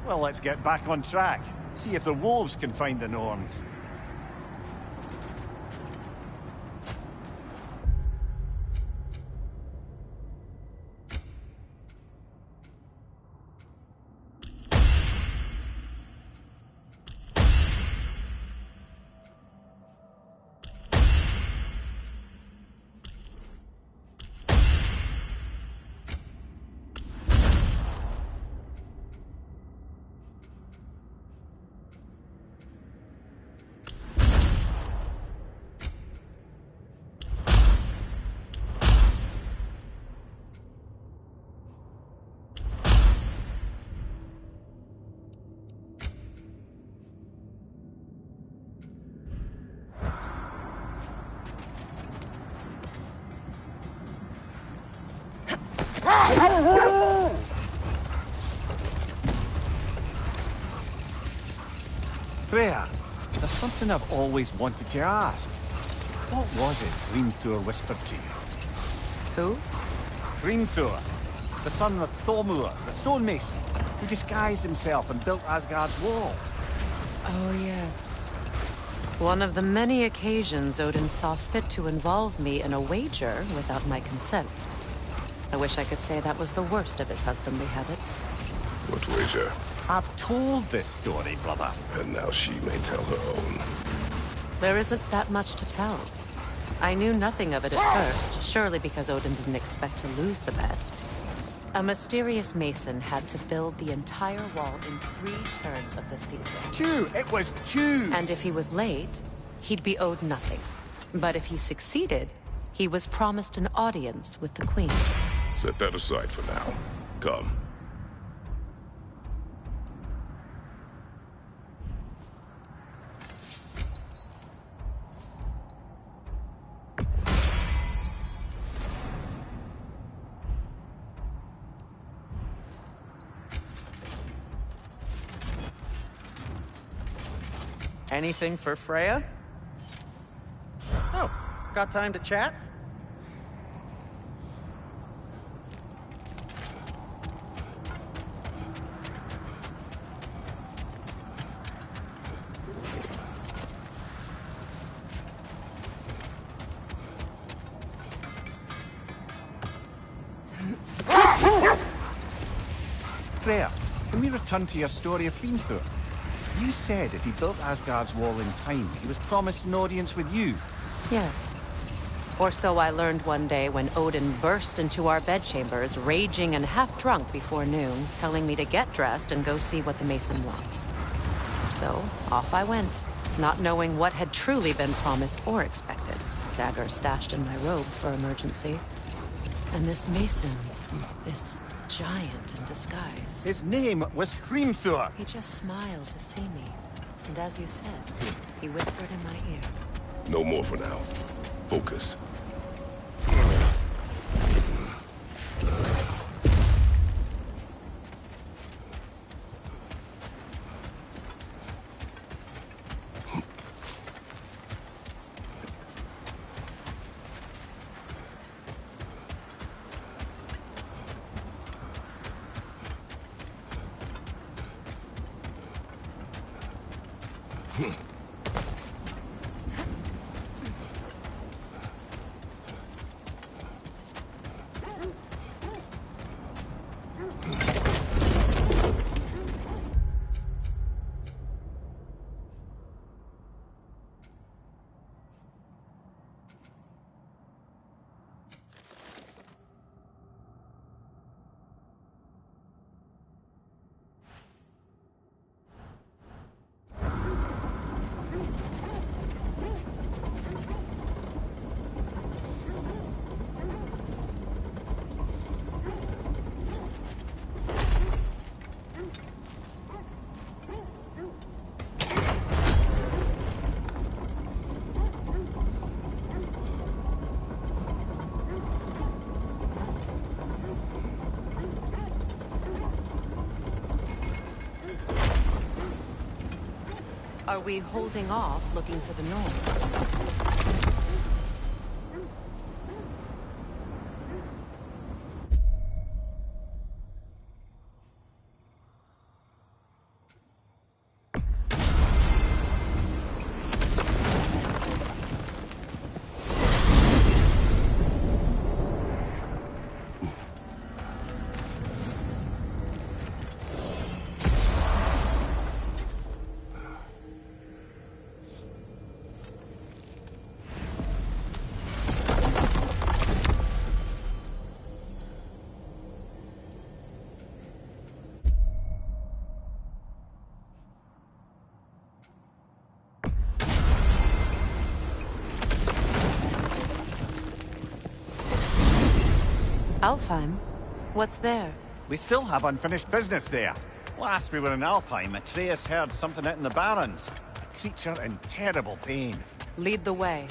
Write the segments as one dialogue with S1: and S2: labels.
S1: Well, let's get back on track. See if the wolves can find the Norns. Freya, there's something I've always wanted to ask. What was it Hrimthur whispered to you?
S2: Who?
S1: Hrimthur, the son of Thormur, the stonemason, who disguised himself and built Asgard's wall.
S2: Oh, yes. One of the many occasions Odin saw fit to involve me in a wager without my consent. I wish I could say that was the worst of his husbandly habits.
S3: What wager?
S1: I've told this story, brother.
S3: And now she may tell her own.
S2: There isn't that much to tell. I knew nothing of it at first, surely because Odin didn't expect to lose the bet. A mysterious mason had to build the entire wall in 3 turns of the season.
S1: 2! It was 2!
S2: And if he was late, he'd be owed nothing. But if he succeeded, he was promised an audience with the queen.
S3: Set that aside for now. Come.
S4: Anything for Freya? Oh, got time to chat?
S1: Freya, can we return to your story of Hrimthur? You said if he built Asgard's wall in time, he was promised an audience with you.
S2: Yes. Or so I learned one day when Odin burst into our bedchambers, raging and half-drunk before noon, telling me to get dressed and go see what the mason wants. So, off I went, not knowing what had truly been promised or expected. Dagger stashed in my robe for emergency. And this mason, this giant in disguise.
S1: His name was Hrimthur.
S2: He just smiled to see me. And as you said, he whispered in my ear.
S3: No more for now. Focus.
S2: Are we holding off looking for the Norns? Alfheim? What's there?
S1: We still have unfinished business there. Last we were in Alfheim, Atreus heard something out in the Barrens. A creature in terrible pain.
S2: Lead the way.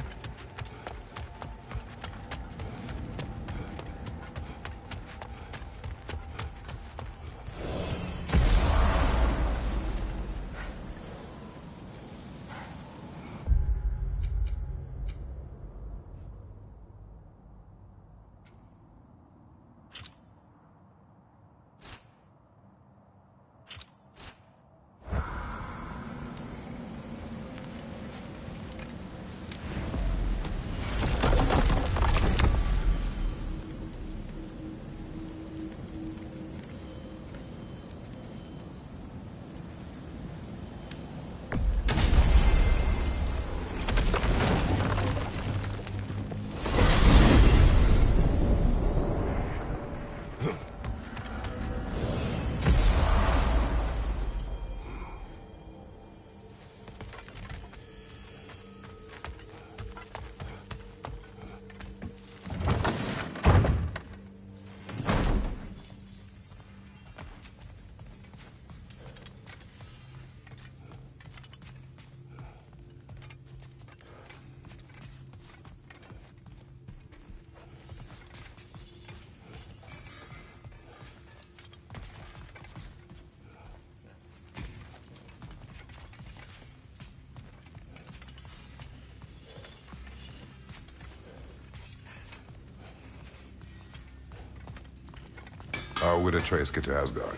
S3: How would Atreus get to Asgard?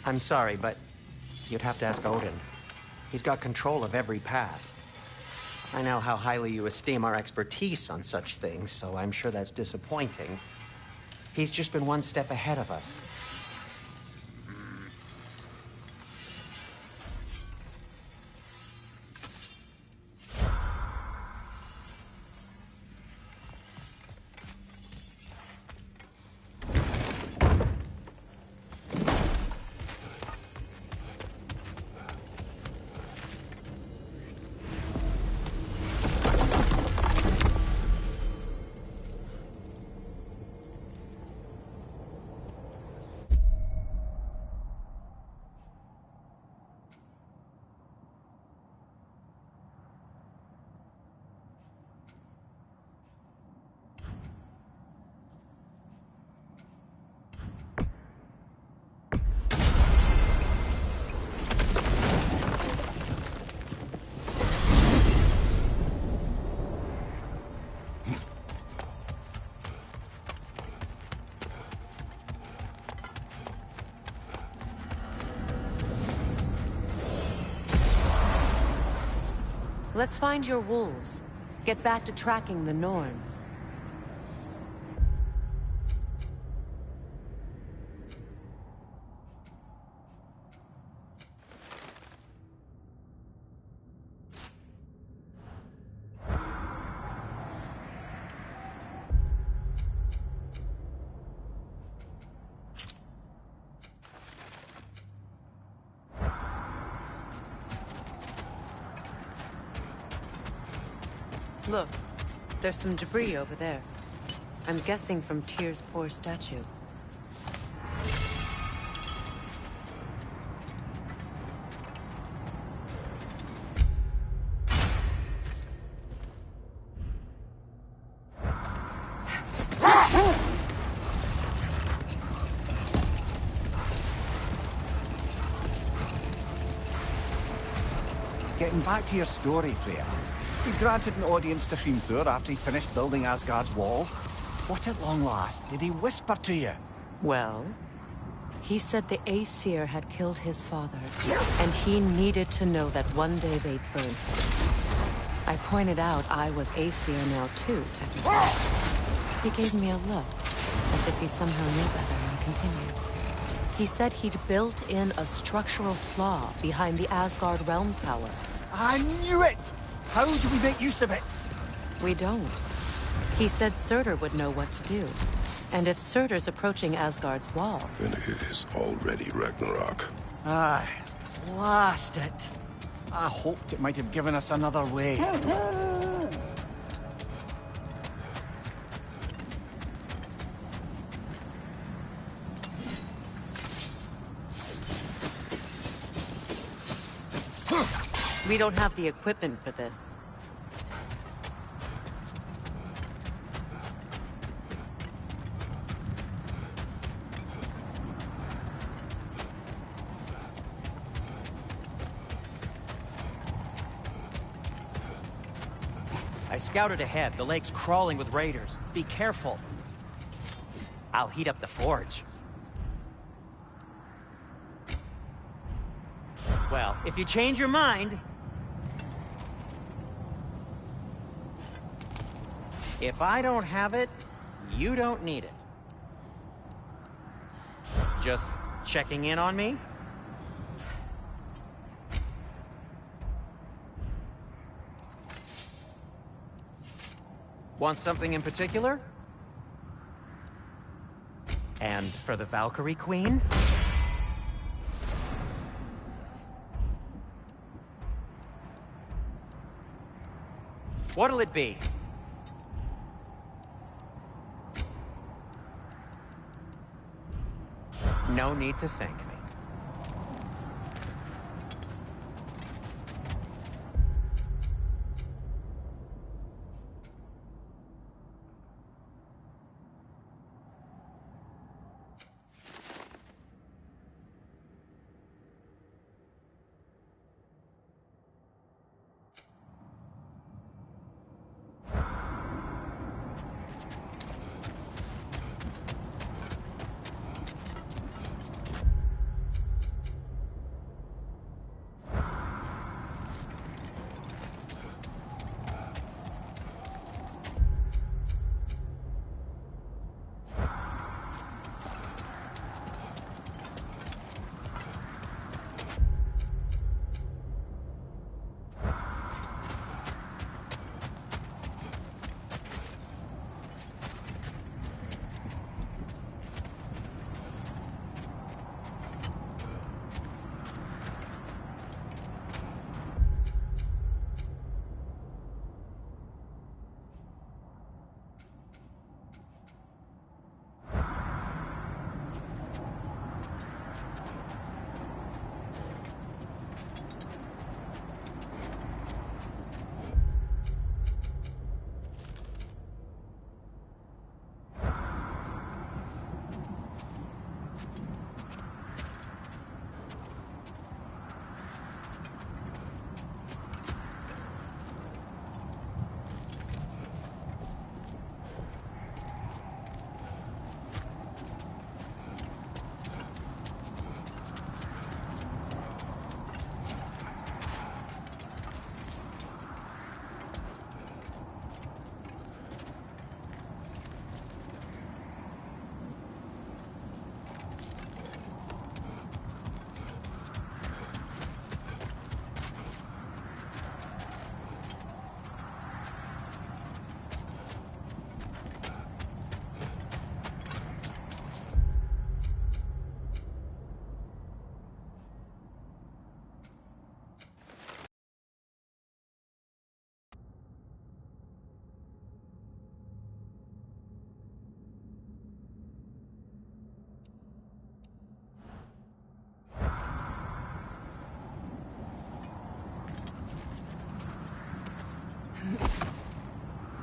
S4: I'm sorry, but you'd have to ask Odin. He's got control of every path. I know how highly you esteem our expertise on such things, so I'm sure that's disappointing. He's just been one step ahead of us.
S2: Let's find your wolves. Get back to tracking the Norns. Look, there's some debris over there. I'm guessing from Tyr's poor statue.
S1: Getting back to your story, Freya. You granted an audience to Hrimthur after he finished building Asgard's wall. What at long last did he whisper to you?
S2: Well, he said the Aesir had killed his father, and he needed to know that one day they'd burn him. I pointed out I was Aesir now too, technically. He gave me a look, as if he somehow knew better, and continued. He said he'd built in a structural flaw behind the Asgard Realm Tower.
S1: I knew it! How do we make use of it?
S2: We don't. He said Surtur would know what to do. And if Surtur's approaching Asgard's wall...
S3: Then it is already Ragnarok.
S1: Aye, blast it. I hoped it might have given us another way.
S2: We don't have the equipment for this.
S4: I scouted ahead. The lake's crawling with raiders. Be careful. I'll heat up the forge. Well, if you change your mind... If I don't have it, you don't need it. Just checking in on me? Want something in particular? And for the Valkyrie Queen? What'll it be? No need to thank me.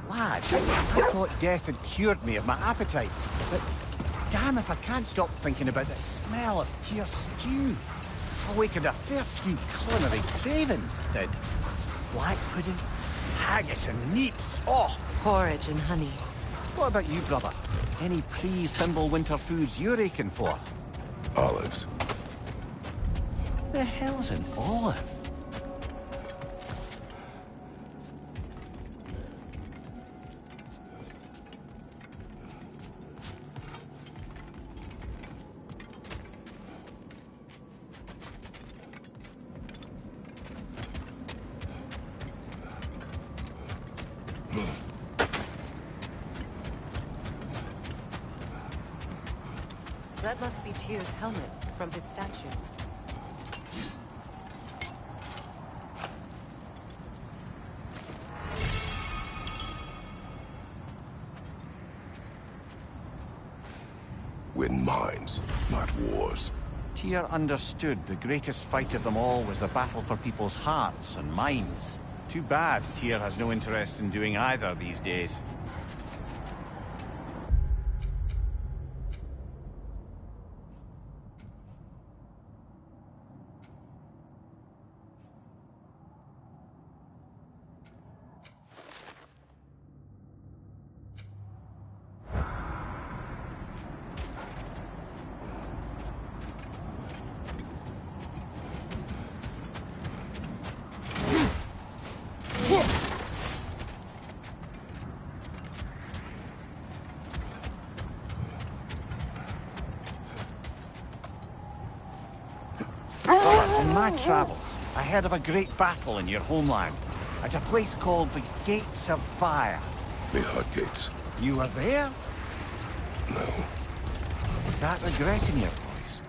S1: Lad, I thought death had cured me of my appetite, but damn if I can't stop thinking about the smell of tear stew. Awakened a fair few culinary cravings, it did. Black pudding, haggis and neeps, oh!
S2: Porridge and honey.
S1: What about you, brother? Any pre-Thimble winter foods you're aching for?
S3: Olives.
S1: The hell's an olive?
S2: That must be Tyr's helmet from his statue.
S3: Win mines, not wars.
S1: Tyr understood the greatest fight of them all was the battle for people's hearts and minds. Too bad Tyr has no interest in doing either these days. In my travels, I heard of a great battle in your homeland, at a place called the Gates of Fire.
S3: The Hut Gates.
S1: You were there?
S3: No.
S1: Is that regret in your voice?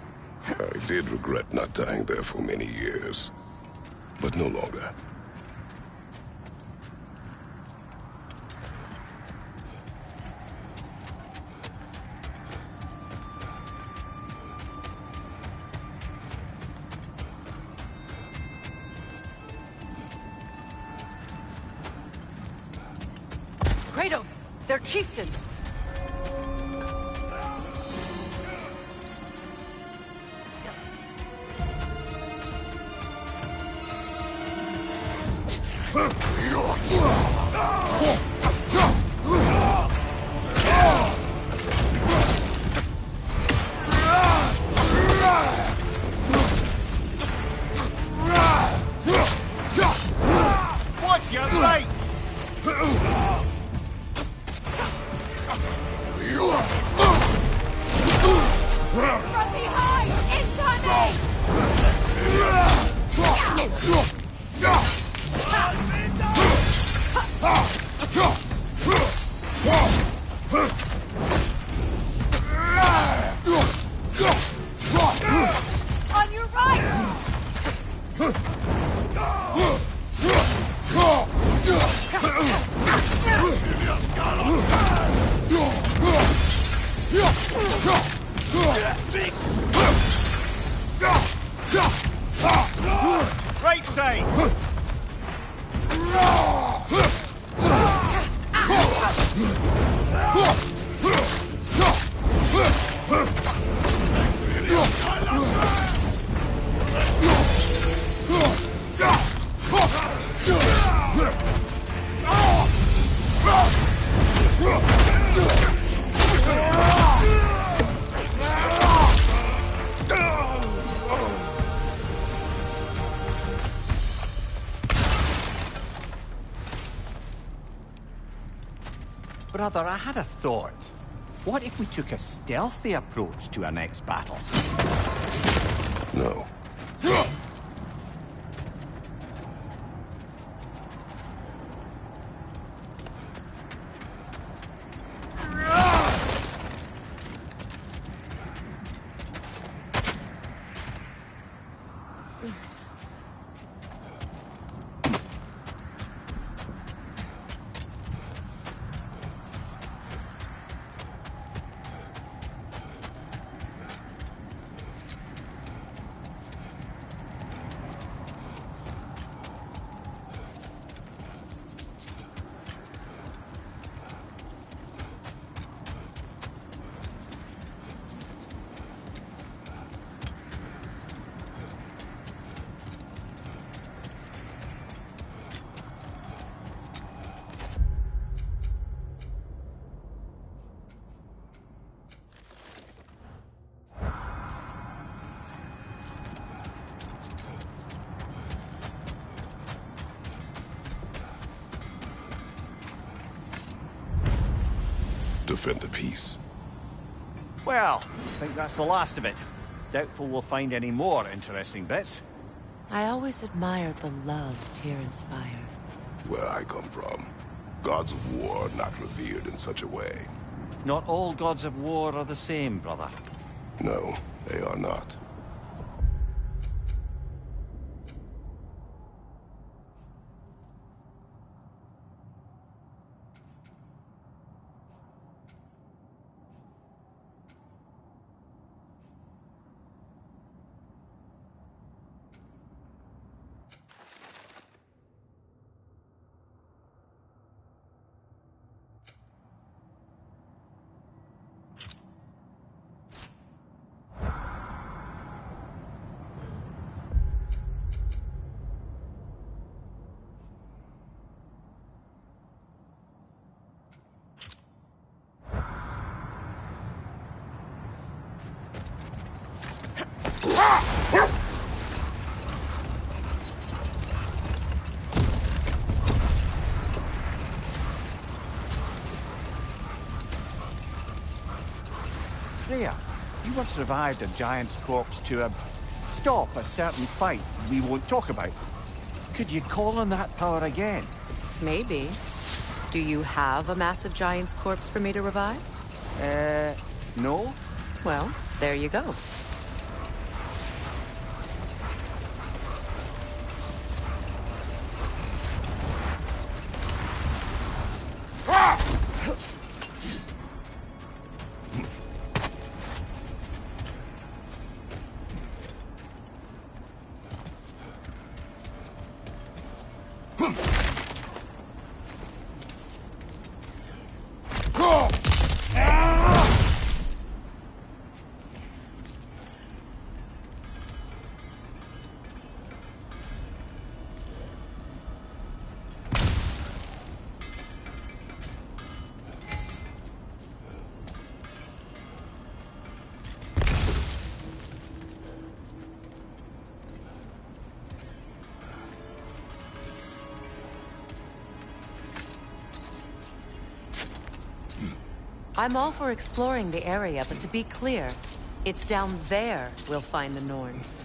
S3: I did regret not dying there for many years. But no longer.
S2: Kratos! Their chieftain!
S1: What's your right?
S2: From behind! Incoming! On your right!
S1: Right side! Brother, I had a thought. What if we took a stealthy approach to our next battle?
S3: No. Defend the peace.
S1: Well, I think that's the last of it. Doubtful we'll find any more interesting bits.
S2: I always admired the love Tyr inspired.
S3: Where I come from, gods of war are not revered in such a way.
S1: Not all gods of war are the same, brother.
S3: No, they are not.
S1: Freya, you once revived a giant's corpse to stop a certain fight we won't talk about. Could you call on that power again?
S2: Maybe. Do you have a massive giant's corpse for me to revive?
S1: No?
S2: Well, there you go. I'm all for exploring the area, but to be clear, it's down there we'll find the Norns.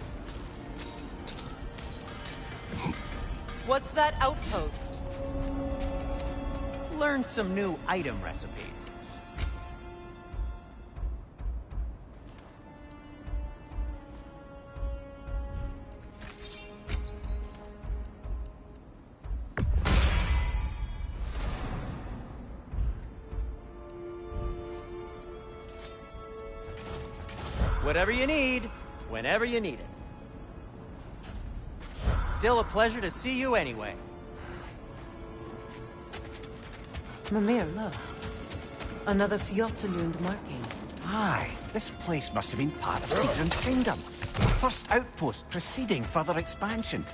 S2: What's that outpost?
S4: Learn some new item recipes. Whatever you need, whenever you need it. Still a pleasure to see you anyway.
S2: Mimir, look. Another Fjotalund marking.
S1: Aye, this place must have been part of Sigrun's kingdom. First outpost preceding further expansion.